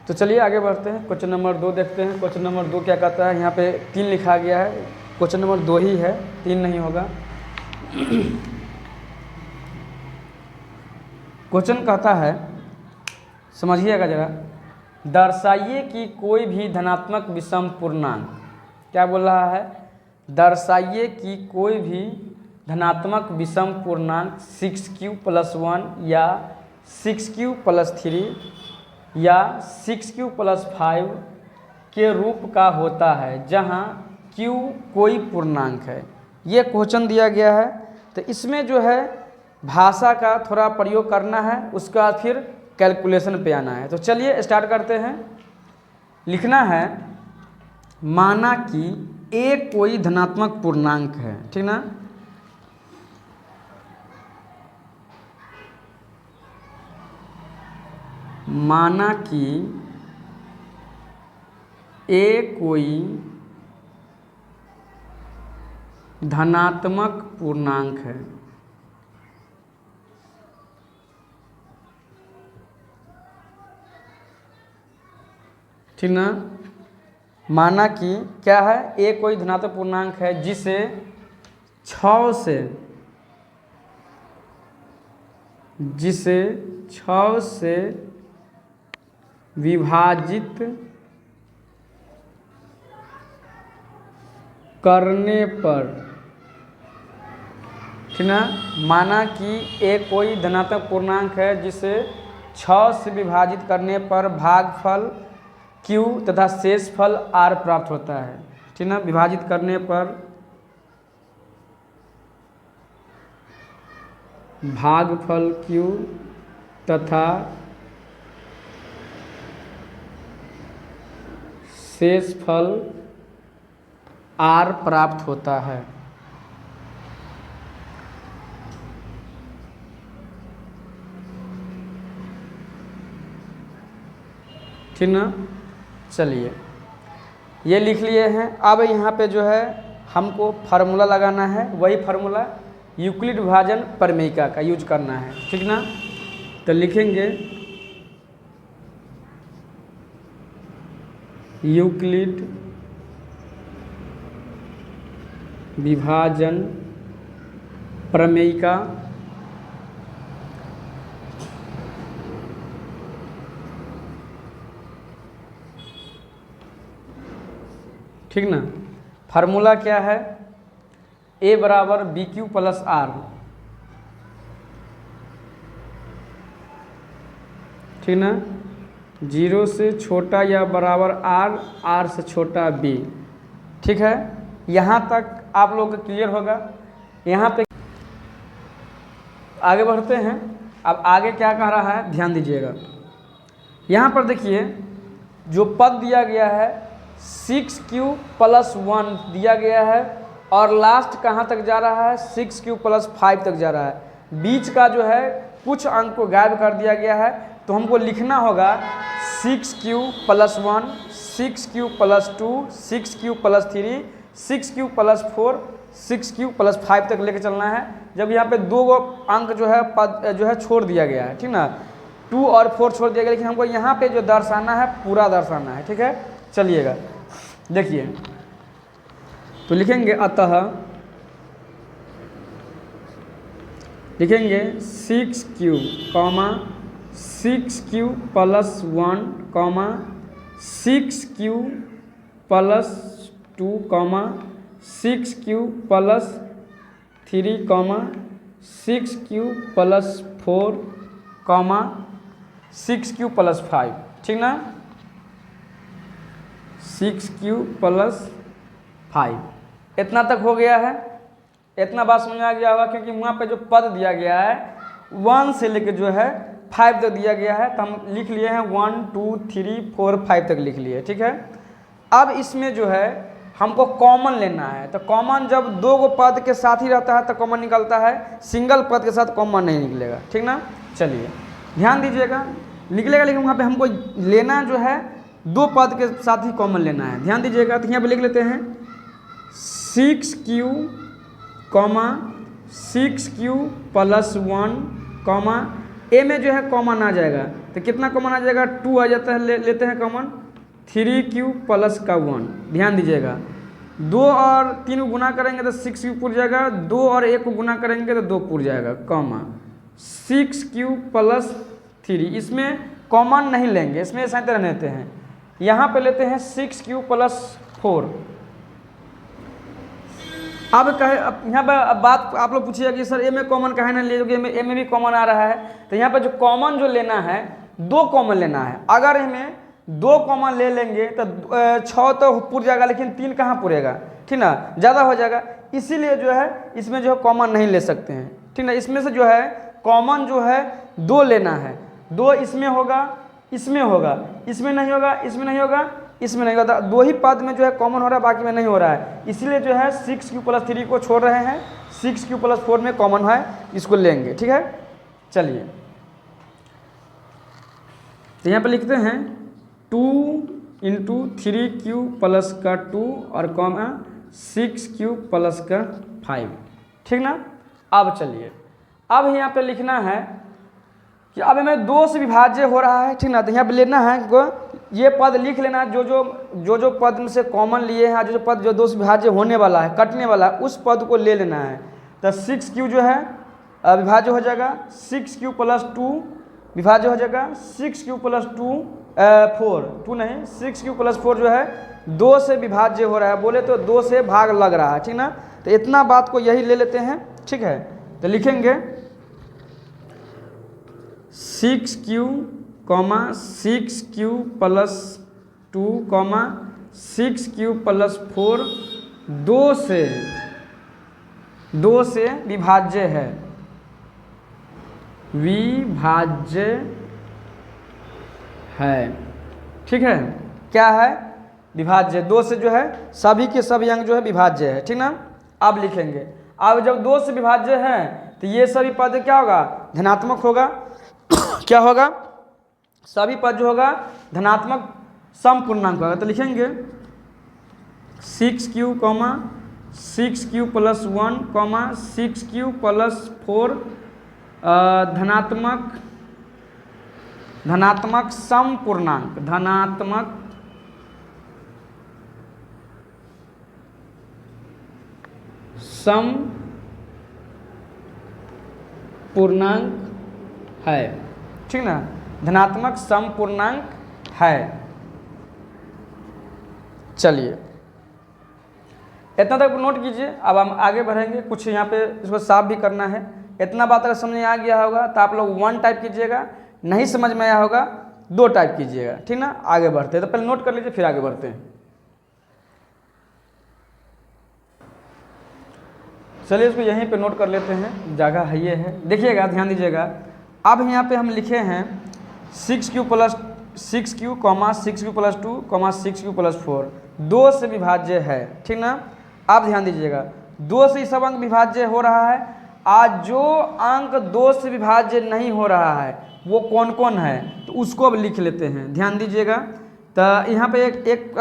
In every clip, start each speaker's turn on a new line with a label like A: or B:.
A: तो चलिए आगे बढ़ते हैं, क्वेश्चन नंबर 2 देखते हैं। क्वेश्चन नंबर 2 क्या कहता है, यहाँ पे 3 लिखा गया है, क्वेश्चन नंबर 2 ही है, 3 नहीं होगा। क्वेश्चन कहता है, समझिएगा जरा, दर्शाइए कि कोई भी धनात्मक विषम पूर्णांक, क्या बोल रहा है, दर्शाइए कि कोई भी धनात्मक विषम पूर्णांक 6q + 1 या 6q + 3 या 6q + 5 के रूप का होता है जहां q कोई पूर्णांक है। ये क्वेश्चन दिया गया है, तो इसमें जो है भाषा का थोड़ा प्रयोग करना है, उसके बाद फिर कैलकुलेशन पे आना है। तो चलिए स्टार्ट करते हैं। लिखना है, माना कि a कोई धनात्मक पूर्णांक है, ठीक ना। माना कि a कोई धनात्मक पूर्णांक है, ठीक ना। माना कि क्या है, a कोई धनात्मक पूर्णांक है जिसे 6 से विभाजित करने पर, ठीक ना। माना कि a कोई धनात्मक पूर्णांक है जिसे 6 से विभाजित करने पर भागफल q तथा शेषफल r प्राप्त होता है, ठीक ना। विभाजित करने पर भागफल q तथा शेषफल r प्राप्त होता है। ठीक ना। चलिए ये लिख लिए हैं। अब यहाँ पे जो है हमको फार्मूला लगाना है, वही फार्मूला यूक्लिड विभाजन प्रमेयिका का यूज करना है, ठीक ना। तो लिखेंगे यूक्लिड विभाजन प्रमेयिका ठीक ना। फार्मूला क्या है, a बराबर BQ + R, ठीक ना। 0 से छोटा या बराबर R, R से छोटा B, ठीक है। यहाँ तक आप लोग को क्लियर होगा। यहाँ पे आगे बढ़ते हैं। अब आगे क्या कह रहा है, ध्यान दीजिएगा। यहाँ पर देखिए जो पद दिया गया है 6q + 1 दिया गया है, और लास्ट कहाँ तक जा रहा है, 6q + 5 तक जा रहा है। बीच का जो है कुछ अंक को गायब कर दिया गया है, तो हमको लिखना होगा 6q + 1, 6q + 2, 6q + 3, 6q + 4, 6q + 5 तक लेके चलना है। जब यहाँ पे 2 अंक जो है पद जो है छोड़ दिया गया है, ठीक ना, 2 और 4 छोड़ दिया गया, लेकिन हमको यहाँ पे जो दर्शाना है पूरा दर्शाना है, ठीक है। चलिएगा देखिए, तो लिखेंगे अतः लिखेंगे 6q, 6q + 1, 6q + 2, 6q + 3, 6q + 4, 6q + 5, ठीक ना। 6q + 5 इतना तक हो गया है। इतना बात समझ में आ गया होगा, क्योंकि वहाँ पे जो पद दिया गया है 1 से लेकर जो है 5 तक दिया गया है, तो हम लिख लिए हैं 1 2 3 4 5 तक लिख लिए, ठीक है। अब इसमें जो है हमको कॉमन लेना है, तो कॉमन जब 2 पद के साथ ही रहता है तो कॉमन निकलता है, सिंगल पद के साथ कॉमन नहीं निकलेगा, ठीक ना। चलिए ध्यान दीजिएगा, निकलेगा, लेकिन वहाँ पे हमको लेना जो है 2 पद के साथ ही कॉमन लेना है। ध्यान दीजिएगा, तो यहाँ पे लिख लेते हैं 6q, 6q + 1, a में जो है कॉमन आ जाएगा, तो कितना कॉमन आ जाएगा, 2 आ जाता है, लेते हैं कॉमन, 3 प्लस का 1। ध्यान दीजिएगा 2 और 3 को गुना करेंगे तो 6 पुर जाएगा, 2 और 1 को गुना करेंगे तो 2 पुर जाएगा, कॉमा 6 प्लस 3। इसमें कॉमन नहीं लेंगे, इसमें ऐसा तरह लेते हैं, यहाँ पे लेते हैं 6 प्लस 4। अब यहाँ पर अब बात आप लोग पूछिएगा कि सर ए में कॉमन कहे ना ले, ए में भी कॉमन आ रहा है। तो यहाँ पर जो कॉमन जो लेना है, 2 कॉमन लेना है। अगर हमें 2 कॉमन ले लेंगे तो 6 तो पुर जाएगा, लेकिन 3 कहाँ पुरेगा, ठीक ना, ज़्यादा हो जाएगा। इसीलिए जो है इसमें जो है कॉमन नहीं ले सकते हैं, ठीक ना। इसमें से जो है कॉमन जो है 2 लेना है, 2 इसमें होगा, इसमें होगा, इसमें नहीं होगा, इसमें नहीं होगा, इसमें नहीं होता। 2 ही पद में जो है कॉमन हो रहा है, बाकी में नहीं हो रहा है। इसीलिए जो है 6 प्लस 3 को छोड़ रहे हैं, 6 प्लस 4 में कॉमन है, इसको लेंगे, ठीक है। चलिए तो यहाँ पे लिखते हैं 2 इंटू 3 प्लस का 2 और कॉमा 6 प्लस का 5, ठीक ना। अब चलिए अब यहाँ पे लिखना है कि अब हमें 2 से विभाज्य हो रहा है, ठीक ना। तो यहाँ पे लेना है ये पद लिख लेना, जो पद में से कॉमन लिए हैं, जो पद जो 2 से विभाज्य होने वाला है, कटने वाला है, उस पद को ले लेना है। तो 6 जो है विभाज्य हो जाएगा, 6 प्लस 2 विभाज्य हो जाएगा, 6 प्लस 2 4, 2 नहीं, 6 प्लस 4 जो है 2 से विभाज्य हो रहा है, बोले तो 2 से भाग लग रहा है, ठीक ना। तो इतना बात को यही ले लेते हैं, ठीक है। तो लिखेंगे 6 कॉमा 6 प्लस 2 कॉमा 6 प्लस 4 2 से विभाज्य है, विभाज्य है, ठीक है। क्या है, विभाज्य, 2 से जो है सभी के सभी अंक जो है विभाज्य है, ठीक ना। अब लिखेंगे, अब जब 2 से विभाज्य है तो ये सभी पद क्या होगा, धनात्मक होगा। क्या होगा, सभी पद जो होगा धनात्मक समपूर्णांक होगा। तो लिखेंगे 6 कॉमा 6 प्लस 1 कॉमा 6 प्लस 4 धनात्मक समपूर्णांक, धनात्मक समपूर्णांक है, ठीक ना, धनात्मक समपूर्णांक है। चलिए इतना तक नोट कीजिए। अब हम आगे बढ़ेंगे, कुछ यहाँ पे इसको साफ भी करना है। इतना बात अगर समझ में आ गया होगा तो आप लोग 1 टाइप कीजिएगा, नहीं समझ में आया होगा 2 टाइप कीजिएगा, ठीक ना। आगे बढ़ते हैं, तो पहले नोट कर लीजिए फिर आगे बढ़ते हैं। चलिए इसको यहीं पे नोट कर लेते हैं, जगह है ये है, देखिएगा ध्यान दीजिएगा। अब यहाँ पे हम लिखे हैं 6 plus 6 comma 6 plus 2 comma 6 plus 4 2 से विभाज्य है, ठीक ना। आप ध्यान दीजिएगा 2 से सब अंक विभाज्य हो रहा है। आज जो अंक 2 से विभाज्य नहीं हो रहा है वो कौन कौन है, तो उसको अब लिख लेते हैं, ध्यान दीजिएगा। तो यहाँ पे एक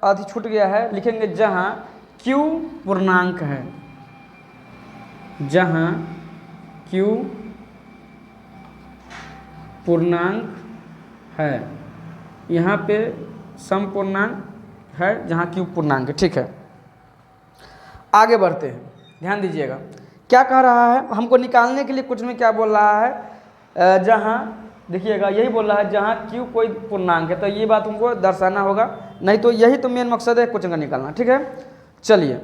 A: अति छूट गया है, लिखेंगे जहाँ Q पूर्णांक है, जहाँ Q पूर्णांक है, यहाँ पे समपूर्णांक है जहाँ Q पूर्णांक है, ठीक है। आगे बढ़ते हैं, ध्यान दीजिएगा क्या कह रहा है, हमको निकालने के लिए कुछ में क्या बोल रहा है, जहाँ देखिएगा यही बोल रहा है जहाँ Q कोई पूर्णांक है, तो ये बात हमको दर्शाना होगा, नहीं तो यही तो मेन मकसद है क्वेश्चन का निकालना, ठीक है। चलिए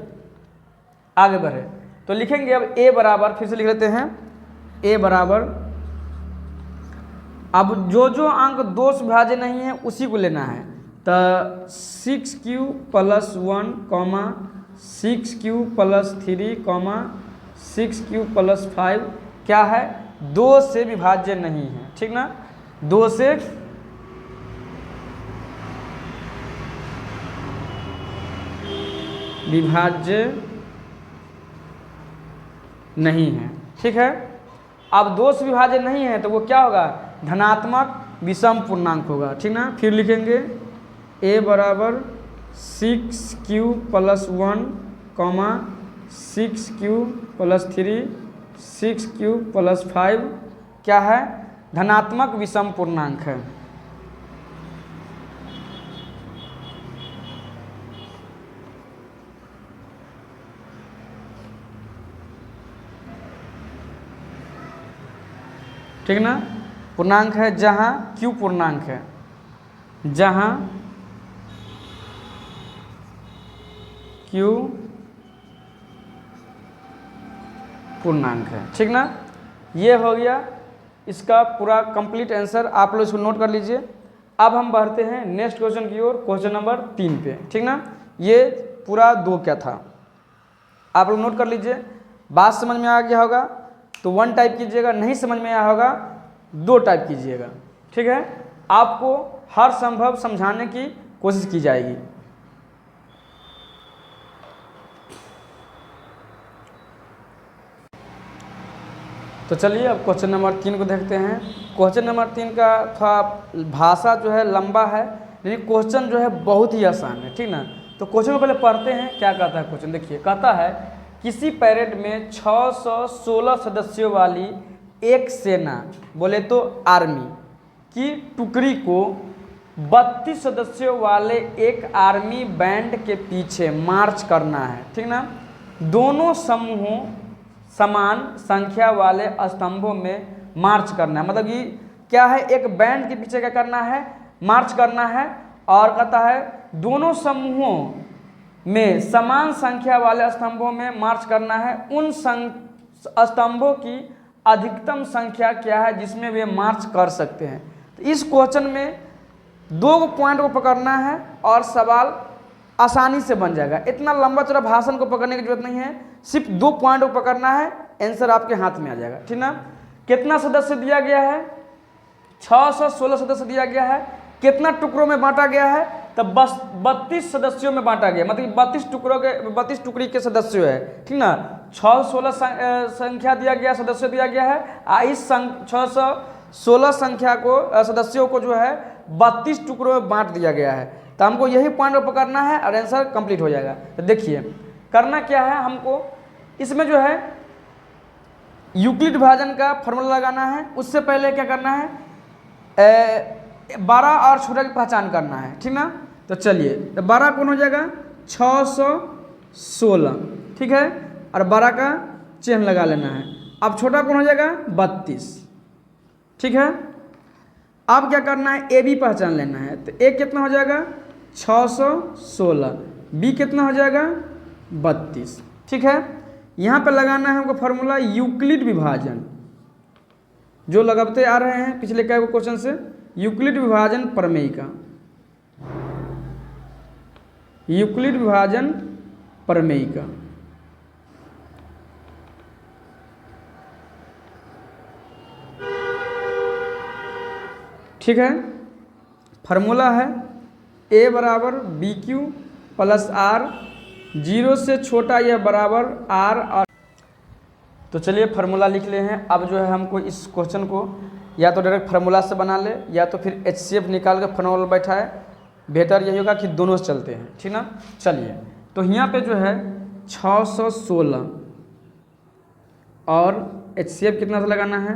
A: आगे बढ़े, तो लिखेंगे अब A बराबर, फिर से लिख लेते हैं A बराबर, अब जो अंक 2 से विभाज्य नहीं है उसी को लेना है। तो 6Q plus 1 comma 6Q plus 3 comma 6Q plus 5 क्या है, 2 से विभाज्य नहीं है, ठीक ना, 2 से विभाज्य नहीं है, ठीक है। अब 2 से विभाज्य नहीं है तो वो क्या होगा, धनात्मक विषम पूर्णांक होगा, ठीक ना। फिर लिखेंगे A बराबर 6Q plus 1 comma 6Q plus 3 6Q plus 5 क्या है, धनात्मक विषम पूर्णांक है। ठीक ना, पूर्णांक है जहां Q पूर्णांक है, जहां Q पूर्णांक है। ठीक ना, ये हो गया इसका पूरा कंप्लीट आंसर, आप लोग इसको नोट कर लीजिए। अब हम बढ़ते हैं नेक्स्ट क्वेश्चन की ओर, क्वेश्चन नंबर 3 पे। ठीक ना, ये पूरा 2 क्या था, आप लोग नोट कर लीजिए। बात समझ में आ गया होगा तो 1 टाइप कीजिएगा, नहीं समझ में आया होगा 2 टाइप कीजिएगा। ठीक है, आपको हर संभव समझाने की कोशिश की जाएगी। तो चलिए अब क्वेश्चन नंबर 3 को देखते हैं। क्वेश्चन नंबर 3 का थोड़ा भाषा जो है लंबा है, लेकिन क्वेश्चन जो है बहुत ही आसान है। ठीक ना, तो क्वेश्चन को पहले पढ़ते हैं। क्या कहता है क्वेश्चन, देखिए। कहता है किसी परेड में 616 सदस्यों वाली एक सेना, बोले तो आर्मी की टुकड़ी को 32 सदस्यों वाले एक आर्मी बैंड के पीछे मार्च करना है। ठीक ना, दोनों समूहों समान संख्या वाले स्तंभों में मार्च करना है। मतलब ये क्या है, एक बैंड के पीछे क्या करना है, मार्च करना है। और कहता है दोनों समूहों में समान संख्या वाले स्तंभों में मार्च करना है। उन स्तंभों की अधिकतम संख्या क्या है जिसमें वे मार्च कर सकते हैं। तो इस क्वेश्चन में 2 पॉइंट को पकड़ना है और सवाल आसानी से बन जाएगा। इतना लंबा चौड़ा भाषण को पकड़ने की जरूरत नहीं है, सिर्फ 2 पॉइंट को पकड़ना है, आंसर आपके हाथ में आ जाएगा। ठीक ना, कितना सदस्य दिया गया है, 616 सदस्य दिया गया है। कितना टुकड़ों में बांटा गया है, तब बस 32 सदस्यों में बांटा गया, मतलब 32 टुकड़ों के 32 टुकड़ी के सदस्य है। ठीक ना, 616 संख्या दिया गया, सदस्य दिया गया है। इस 616 संख्या को सदस्यों को जो है 32 टुकड़ों में बांट दिया गया है। तो हमको यही पॉइंट पकड़ना है और आंसर कंप्लीट हो जाएगा। तो देखिए करना क्या है, हमको इसमें जो है यूक्लिड विभाजन का फॉर्मूला लगाना है। उससे पहले क्या करना है, 12 और छोटा की पहचान करना है। ठीक ना, तो चलिए, तो 12 कौन हो जाएगा, 616। ठीक है, और 12 का चिन्ह लगा लेना है। अब छोटा कौन हो जाएगा, 32। ठीक है, अब क्या करना है, ए बी पहचान लेना है। तो ए कितना हो जाएगा, 616, बी कितना हो जाएगा, 32। ठीक है, यहाँ पर लगाना है हमको फॉर्मूला यूक्लिड विभाजन, जो लगाते आ रहे हैं पिछले कई क्वेश्चन से, यूक्लिड विभाजन प्रमेय का, यूक्लिड विभाजन प्रमेय का। ठीक है, फार्मूला है a बराबर बी क्यू प्लस आर, 0 से छोटा या बराबर r। और तो चलिए फार्मूला लिख ले हैं। अब जो है हमको इस क्वेश्चन को या तो डायरेक्ट फार्मूला से बना ले, या तो फिर HCF निकाल कर फार्मूला बैठाए, बेहतर यही होगा कि दोनों से चलते हैं। ठीक ना, चलिए, तो यहाँ पे जो है 616 और HCF कितना से लगाना है,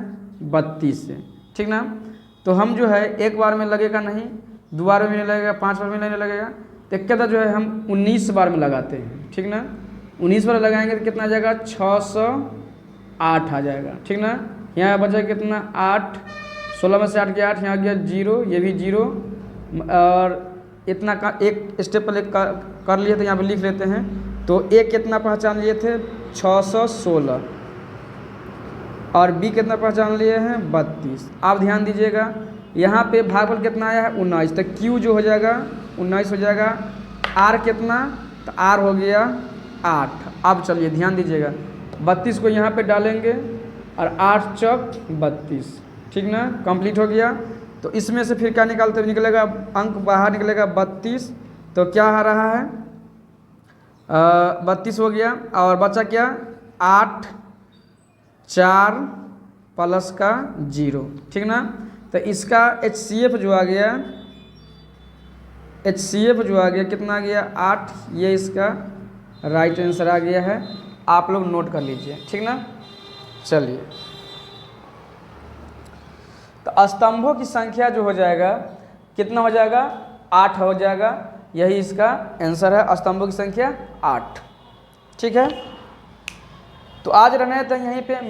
A: 32 से। ठीक ना, तो हम जो है एक बार में लगेगा नहीं, 2 बार में नहीं लगेगा, 5 बार में नहीं लगेगा, तो एक कहता जो है हम 19 बार में लगाते हैं। ठीक ना, 19 बार लगाएंगे तो कितना आ जाएगा, 608 आ जाएगा। ठीक ना, यहाँ बचा कितना, 8, 16 में से 8 गया 8, यहाँ गया 0, ये भी 0, और इतना का एक स्टेप पहले कर लिए थे, यहाँ पे लिख लेते हैं। तो एक कितना पहचान लिए थे, 616, और बी कितना पहचान लिए हैं, 32। आप ध्यान दीजिएगा यहाँ पे भागफल कितना आया है, 19, तो क्यू जो हो जाएगा 19 हो जाएगा। आर कितना, तो आर हो गया 8। अब चलिए ध्यान दीजिएगा, 32 को यहाँ पे डालेंगे और 8 चौक 32। ठीक ना, कंप्लीट हो गया। तो इसमें से फिर क्या निकालते निकलेगा, अंक बाहर निकलेगा 32। तो क्या आ रहा है, 32 हो गया, और बचा क्या, 8, 4 प्लस का 0। ठीक ना, तो इसका HCF जो आ गया, HCF जो आ गया कितना आ गया, 8। ये इसका राइट आंसर आ गया है, आप लोग नोट कर लीजिए। ठीक ना, चलिए तो स्तंभों की संख्या जो हो जाएगा कितना हो जाएगा, 8 हो जाएगा। यही इसका आंसर है, स्तंभों की संख्या 8। ठीक है, तो आज रहने तो यहीं पे